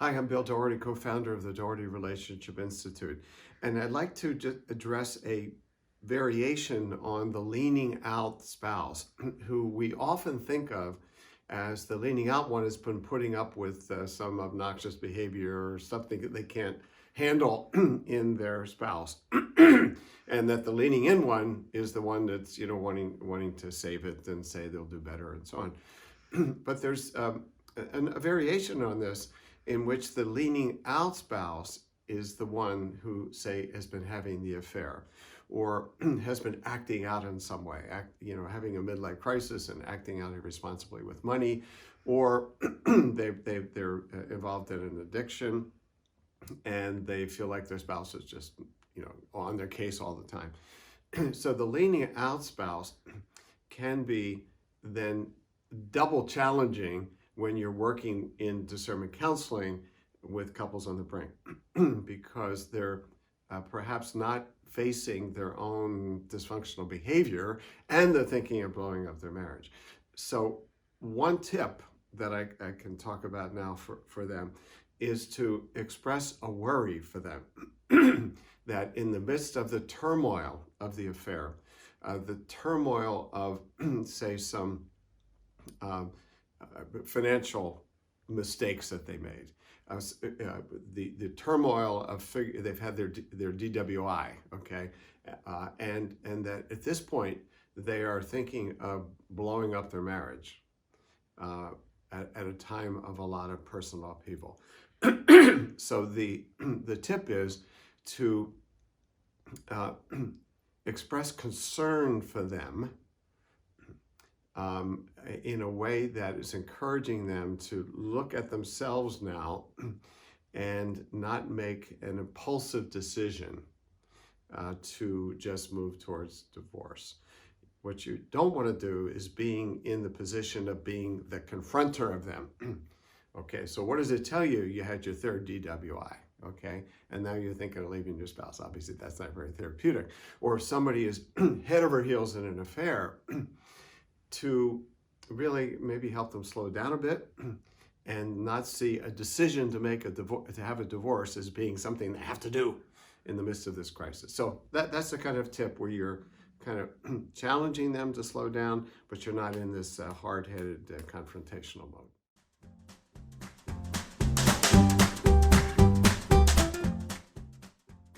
Hi, I'm Bill Doherty, co-founder of the Doherty Relationship Institute, and I'd like to just address a variation on the leaning out spouse, who we often think of as the leaning out one has been putting up with some obnoxious behavior or something that they can't handle in their spouse, and that the leaning in one is the one that's wanting to save it and say they'll do better and so on. But there's a variation on this in which the leaning out spouse is the one who, say, has been having the affair or has been acting out in some way, having a midlife crisis and acting out irresponsibly with money, or they're involved in an addiction and they feel like their spouse is just, on their case all the time. So the leaning out spouse can be then double challenging when you're working in discernment counseling with couples on the brink, because they're perhaps not facing their own dysfunctional behavior and they're thinking of blowing up their marriage. So one tip that I can talk about now for them is to express a worry for them that in the midst of the turmoil of the affair, the turmoil of, say, some financial mistakes that they made, the turmoil of they've had their DWI, okay, and that at this point they are thinking of blowing up their marriage at a time of a lot of personal upheaval. So the tip is to express concern for them in a way that is encouraging them to look at themselves now and not make an impulsive decision to just move towards divorce. What you don't want to do is being in the position of being the confronter of them. Okay, so what does it tell you? You had your third DWI, okay? And now you're thinking of leaving your spouse. Obviously, that's not very therapeutic. Or if somebody is head over heels in an affair, to really maybe help them slow down a bit and not see a decision to make to have a divorce as being something they have to do in the midst of this crisis. So that's the kind of tip where you're kind of challenging them to slow down, but you're not in this hard-headed confrontational mode.